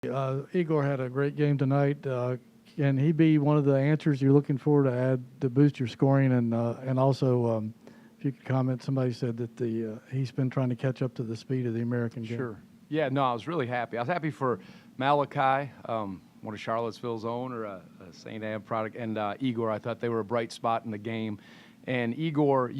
Igor had a great game tonight. Can he be one of the answers you're looking for to add to boost your scoring? And also, if you could comment, somebody said that he's been trying to catch up to the speed of the American game. Sure. Yeah, no, I was really happy. I was happy for Malachi, one of Charlottesville's own, or a St. Anne product, and Igor. I thought they were a bright spot in the game. And Igor,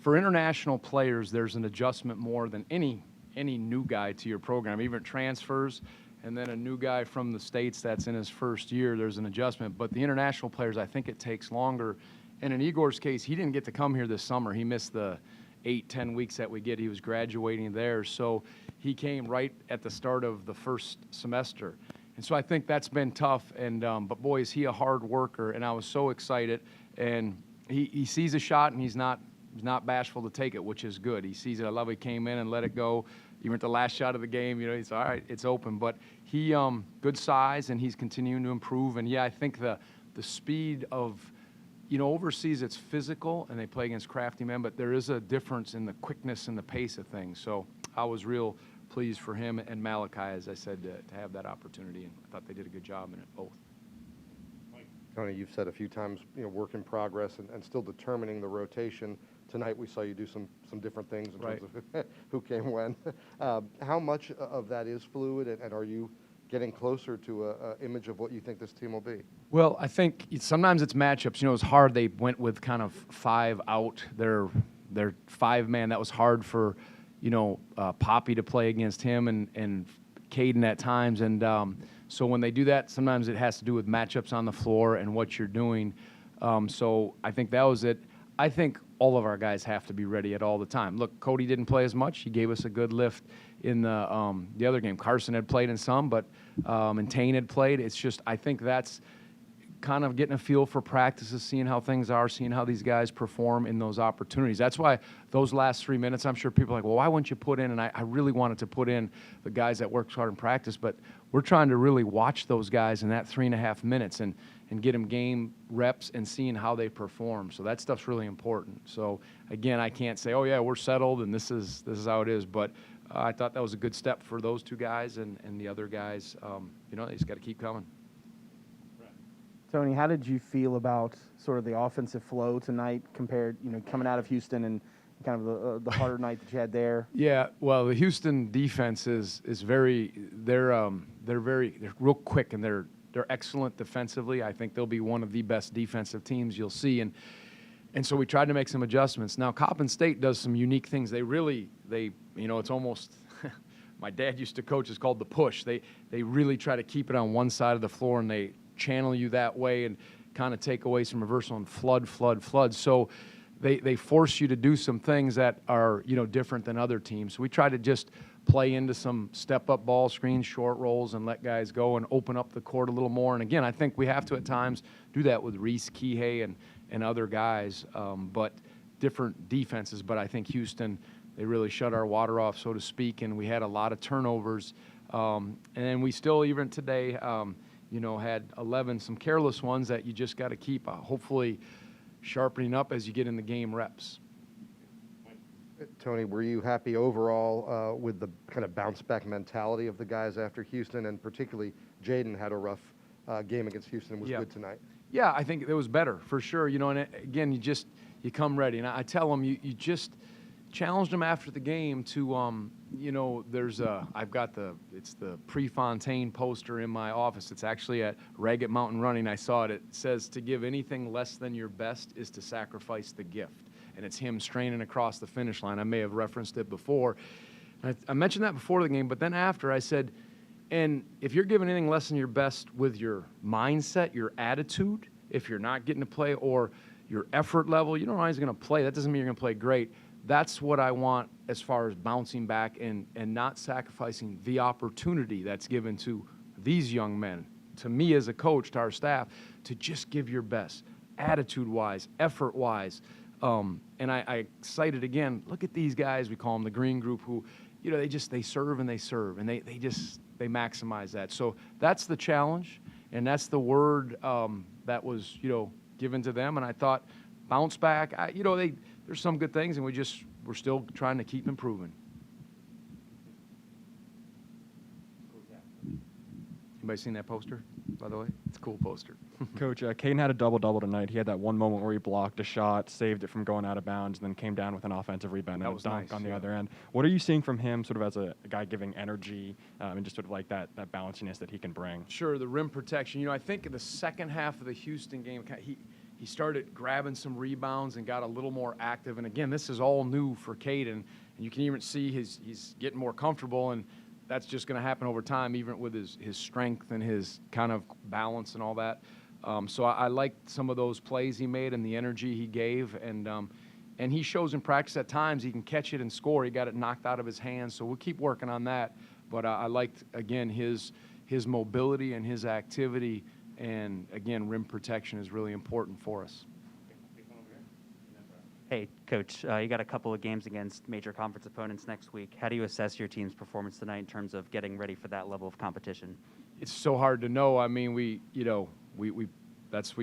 for international players, there's an adjustment more than any new guy to your program, even transfers. And then a new guy from the States that's in his first year, there's an adjustment. But the international players, I think it takes longer. And in Igor's case, he didn't get to come here this summer. He missed the 8-10 weeks that we get. He was graduating there. So he came right at the start of the first semester. And so I think that's been tough. And but, boy, is he a hard worker. And I was so excited. And he sees a shot, and he's not bashful to take it, which is good. He sees it. I love he came in and let it go. Even at the last shot of the game, he's all right, it's open. But he, good size, and he's continuing to improve. And, yeah, I think the speed of, overseas it's physical, and they play against crafty men, but there is a difference in the quickness and the pace of things. So I was real pleased for him and Malachi, as I said, to have that opportunity, and I thought they did a good job in it, both. Tony, you've said a few times, work in progress and still determining the rotation. Tonight we saw you do some different things in terms of who came when. How much of that is fluid, and are you getting closer to an image of what you think this team will be? Well, I think sometimes it's matchups. It's hard. They went with kind of 5 out. Their 5-man. That was hard for, Poppy to play against him and Caden at times. And so when they do that, sometimes it has to do with matchups on the floor and what you're doing. So I think that was it. I think all of our guys have to be ready at all the time. Look, Cody didn't play as much. He gave us a good lift in the other game. Carson had played in some, but and Tane had played. It's just I think that's kind of getting a feel for practices, seeing how things are, seeing how these guys perform in those opportunities. That's why those last 3 minutes, I'm sure people are like, well, why wouldn't you put in? And I really wanted to put in the guys that worked hard in practice, but we're trying to really watch those guys in that 3.5 minutes and get them game reps and seeing how they perform. So that stuff's really important. So, again, I can't say, oh, yeah, we're settled and this is how it is. But I thought that was a good step for those 2 guys and the other guys. They just got to keep coming. Tony, how did you feel about sort of the offensive flow tonight compared, coming out of Houston and kind of the harder night that you had there? Yeah, well, the Houston defense is very they're real quick, and they're excellent defensively. I think they'll be one of the best defensive teams you'll see, and so we tried to make some adjustments. Now Coppin State does some unique things. They it's almost my dad used to coach. It's called the push. They really try to keep it on one side of the floor, and they channel you that way and kind of take away some reversal and flood. So they force you to do some things that are, different than other teams. So we try to just play into some step-up ball screens, short rolls, and let guys go and open up the court a little more. And, again, I think we have to at times do that with Reese, Kihei, and other guys, but different defenses. But I think Houston, they really shut our water off, so to speak, and we had a lot of turnovers. And then we still, even today, had 11, some careless ones that you just got to keep hopefully sharpening up as you get in the game reps. Tony, were you happy overall with the kind of bounce-back mentality of the guys after Houston, and particularly Jaden had a rough game against Houston and was good tonight? Yeah, I think it was better for sure. And again, you come ready. And I tell them you just challenged them after the game to, it's the Prefontaine poster in my office. It's actually at Ragged Mountain Running. I saw it. It says, to give anything less than your best is to sacrifice the gift. And it's him straining across the finish line. I may have referenced it before. I mentioned that before the game, but then after I said, and if you're giving anything less than your best with your mindset, your attitude, if you're not getting to play, or your effort level, you don't know how he's going to play. That doesn't mean you're going to play great. That's what I want as far as bouncing back and not sacrificing the opportunity that's given to these young men, to me as a coach, to our staff, to just give your best, attitude-wise, effort-wise. And I cited again, look at these guys, we call them the green group, who, they serve and they serve, and they maximize that. So that's the challenge, and that's the word that was, given to them. And I thought, bounce back. There's some good things, and we're still trying to keep improving. Anybody seen that poster, by the way? It's a cool poster. Coach, Caden had a double-double tonight. He had that one moment where he blocked a shot, saved it from going out of bounds, and then came down with an offensive rebound That and a was dunk nice, on the yeah. other end. What are you seeing from him sort of as a guy giving energy and just sort of like that balanciness that he can bring? Sure, the rim protection. You know, I think in the second half of the Houston game, he started grabbing some rebounds and got a little more active. And again, this is all new for Caden, and you can even see he's getting more comfortable, and that's just going to happen over time, even with his strength and his kind of balance and all that. So I liked some of those plays he made and the energy he gave, and he shows in practice at times he can catch it and score. He got it knocked out of his hands, so we'll keep working on that. But I liked, again, his mobility and his activity, and again, rim protection is really important for us. Hey, Coach, you got a couple of games against major conference opponents next week. How do you assess your team's performance tonight in terms of getting ready for that level of competition? It's so hard to know. I mean, we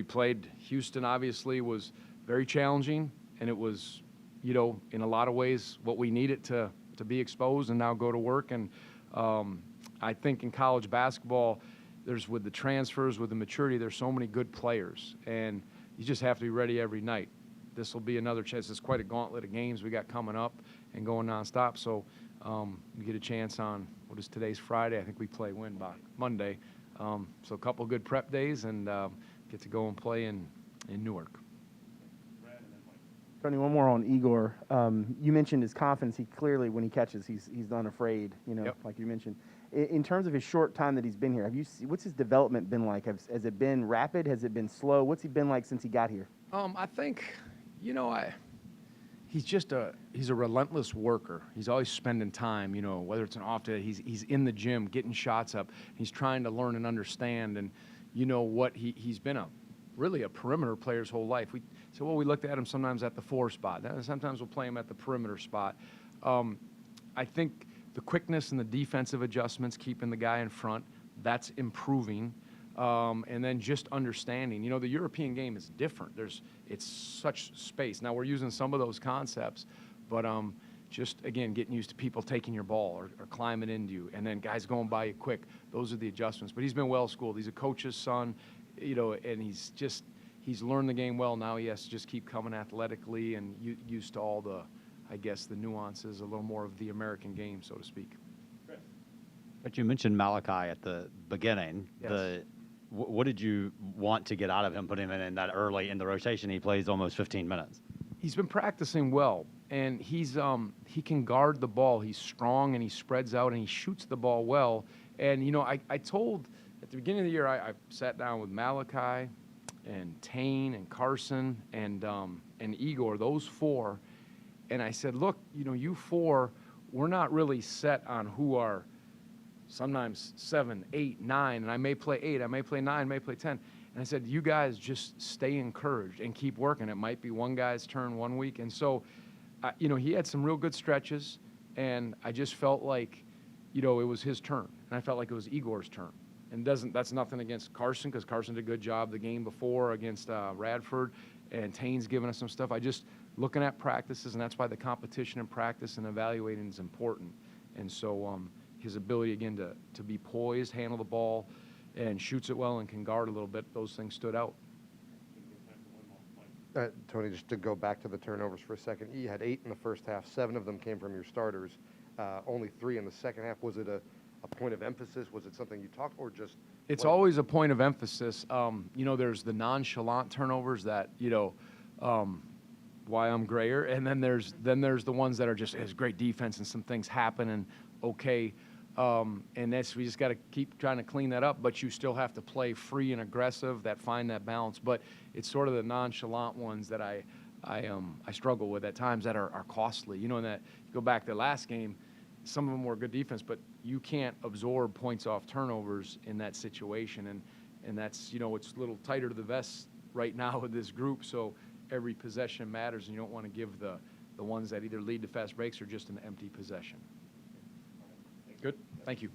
played Houston, obviously, was very challenging, and it was, in a lot of ways what we needed to be exposed and now go to work. And I think in college basketball, with the transfers, with the maturity, there's so many good players, and you just have to be ready every night. This will be another chance. It's quite a gauntlet of games we got coming up and going nonstop. So we get a chance on, what is today's Friday? I think we play Monday. So a couple good prep days and get to go and play in Newark. Tony, one more on Igor. You mentioned his confidence. He clearly, when he catches, he's unafraid. Yep. Like you mentioned. In terms of his short time that he's been here, what's his development been like? Has it been rapid? Has it been slow? What's he been like since he got here? I think, he's a relentless worker. He's always spending time, whether it's an off day, he's in the gym getting shots up. He's trying to learn and understand, and he's been really a perimeter player his whole life. We looked at him sometimes at the 4 spot. Sometimes we'll play him at the perimeter spot. I think the quickness and the defensive adjustments, keeping the guy in front, that's improving. And then just understanding, the European game is different. It's such space. Now we're using some of those concepts, but just, again, getting used to people taking your ball or climbing into you, and then guys going by you quick. Those are the adjustments. But he's been well-schooled. He's a coach's son, and he's learned the game well. Now he has to just keep coming athletically and used to all the nuances, a little more of the American game, so to speak. But you mentioned Malachi at the beginning. Yes. What did you want to get out of him, putting him in that early in the rotation? He plays almost 15 minutes. He's been practicing well, and he can guard the ball. He's strong, and he spreads out, and he shoots the ball well. And, I told at the beginning of the year, I sat down with Malachi and Tane and Carson and Igor, those 4, and I said, look, you 4, we're not really set on who are sometimes 7, 8, 9, and I may play 8, I may play 9, I may play 10. And I said, you guys just stay encouraged and keep working. It might be one guy's turn one week. And so, he had some real good stretches, and I just felt like, it was his turn. And I felt like it was Igor's turn. And that's nothing against Carson, because Carson did a good job the game before against Radford, and Tane's giving us some stuff. I just looking at practices, and that's why the competition and practice and evaluating is important. And so, his ability, again, to be poised, handle the ball, and shoots it well and can guard a little bit, those things stood out. Tony, just to go back to the turnovers for a second, you had 8 in the first half. 7 of them came from your starters. Only 3 in the second half. Was it a point of emphasis? Was it something you talked, or just? It's always a point of emphasis. There's the nonchalant turnovers that, why I'm grayer, and then there's the ones that are just as great defense and some things happen and okay. And we just got to keep trying to clean that up, but you still have to play free and aggressive, find that balance. But it's sort of the nonchalant ones that I struggle with at times that are costly. And that you go back to the last game, some of them were good defense, but you can't absorb points off turnovers in that situation. And that's, it's a little tighter to the vest right now with this group, so every possession matters, and you don't want to give the ones that either lead to fast breaks or just an empty possession. Good. Thank you.